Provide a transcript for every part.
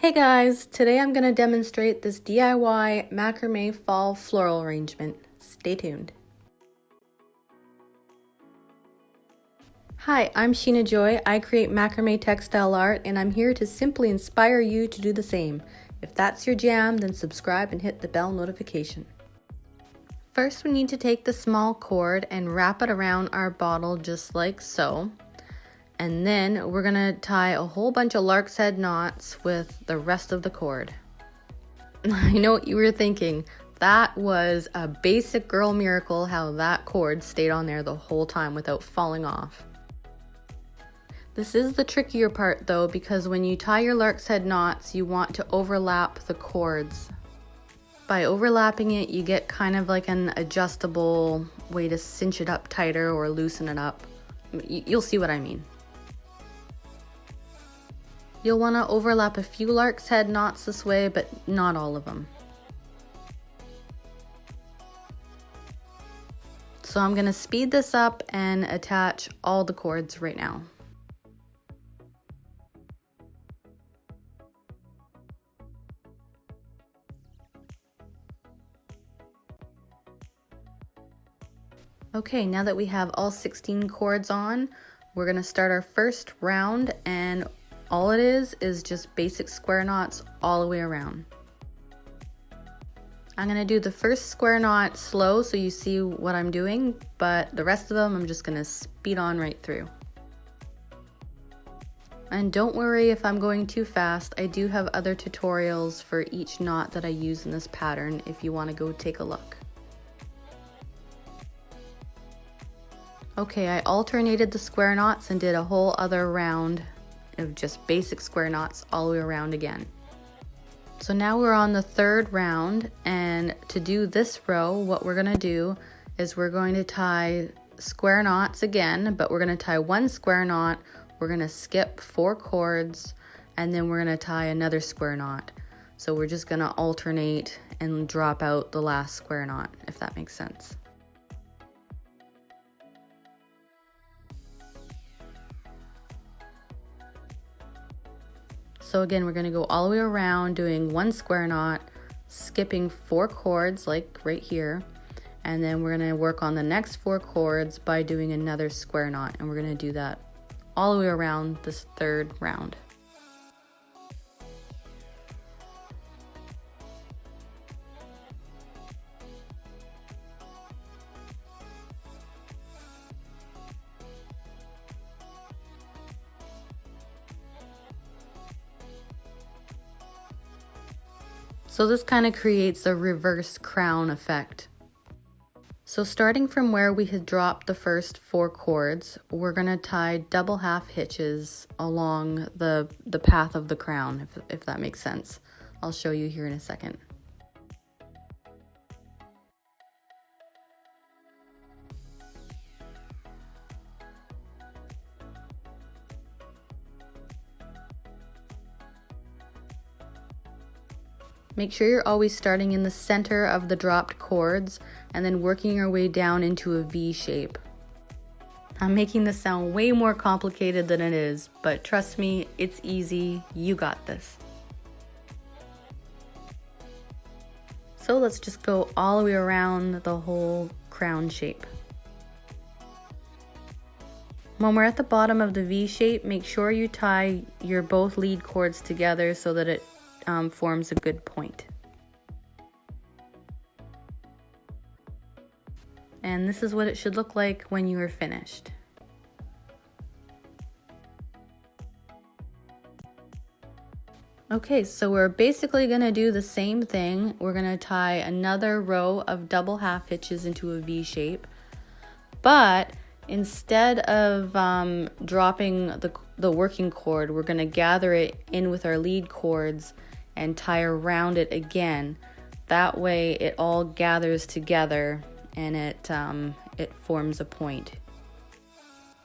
Hey guys, today I'm going to demonstrate this DIY macrame fall floral arrangement. Stay tuned. Hi, I'm Sheena Joy. I create macrame textile art and I'm here to simply inspire you to do the same. If that's your jam, then subscribe and hit the bell notification. First, we need to take the small cord and wrap it around our bottle just like so. And then we're gonna tie a whole bunch of lark's head knots with the rest of the cord. I know what you were thinking. That was a basic girl miracle how that cord stayed on there the whole time without falling off. This is the trickier part though, because when you tie your lark's head knots, you want to overlap the cords. By overlapping it, you get kind of like an adjustable way to cinch it up tighter or loosen it up. You'll see what I mean. You'll want to overlap a few lark's head knots this way, but not all of them. So I'm going to speed this up and attach all the cords right now. Okay, now that we have all 16 cords on, we're going to start our first round, and all it is just basic square knots all the way around. I'm gonna do the first square knot slow so you see what I'm doing, but the rest of them I'm just gonna speed on right through. And don't worry if I'm going too fast, I do have other tutorials for each knot that I use in this pattern if you want to go take a look. Okay, I alternated the square knots and did a whole other round of just basic square knots all the way around again. So now we're on the third round, and to do this row, what we're gonna do is we're going to tie square knots again, but we're gonna tie one square knot, we're gonna skip 4 cords, and then we're gonna tie another square knot. So we're just gonna alternate and drop out the last square knot, if that makes sense. So again, we're gonna go all the way around doing one square knot, skipping 4 cords like right here, and then we're gonna work on the next 4 cords by doing another square knot, and we're gonna do that all the way around this third round. So this kind of creates a reverse crown effect. So starting from where we had dropped the first 4 cords, we're gonna tie double half hitches along the path of the crown, if that makes sense. I'll show you here in a second. Make sure you're always starting in the center of the dropped cords and then working your way down into a V shape. I'm making this sound way more complicated than it is, but trust me, it's easy. You got this. So let's just go all the way around the whole crown shape. When we're at the bottom of the V shape, make sure you tie your both lead cords together so that it forms a good point. And this is what it should look like when you are finished. Okay, so we're basically going to do the same thing. We're going to tie another row of double half hitches into a V shape, but instead of dropping the working cord, we're going to gather it in with our lead cords and tie around it again. That way it all gathers together and it forms a point,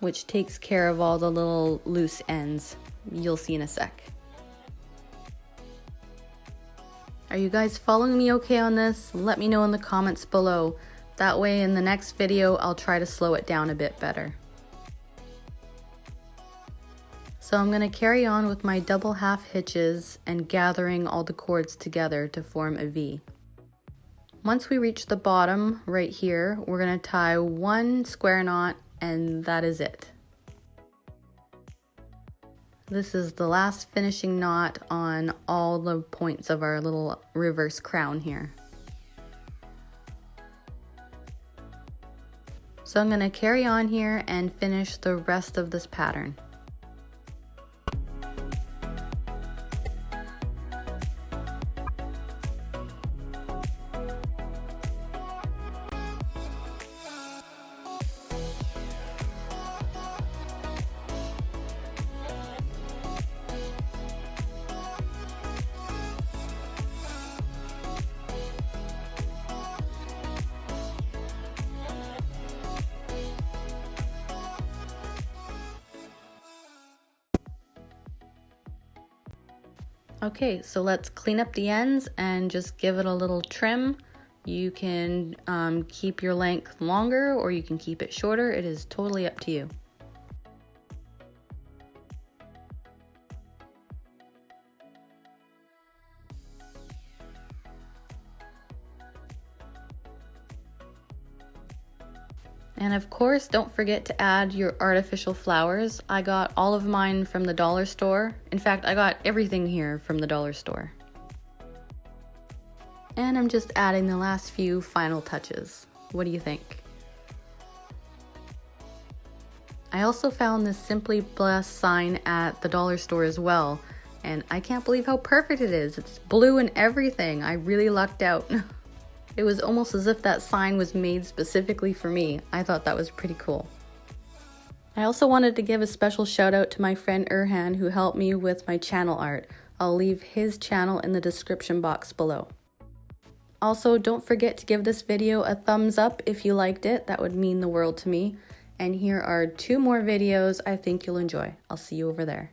which takes care of all the little loose ends. You'll see in a sec. Are you guys following me okay on this? Let me know in the comments below. That way in the next video I'll try to slow it down a bit better. So So I'm going to carry on with my double half hitches and gathering all the cords together to form a V. Once we reach the bottom right here, we're going to tie one square knot and that is it. This is the last finishing knot on all the points of our little reverse crown here. So I'm going to carry on here and finish the rest of this pattern. Okay, so let's clean up the ends and just give it a little trim. You can keep your length longer or you can keep it shorter. It is totally up to you. And of course, don't forget to add your artificial flowers. I got all of mine from the dollar store. In fact, I got everything here from the dollar store. And I'm just adding the last few final touches. What do you think? I also found this Simply Blessed sign at the dollar store as well. And I can't believe how perfect it is. It's blue and everything. I really lucked out. It was almost as if that sign was made specifically for me. I thought that was pretty cool. I also wanted to give a special shout out to my friend Erhan who helped me with my channel art. I'll leave his channel in the description box below. Also, don't forget to give this video a thumbs up if you liked it. That would mean the world to me. And here are 2 more videos I think you'll enjoy. I'll see you over there.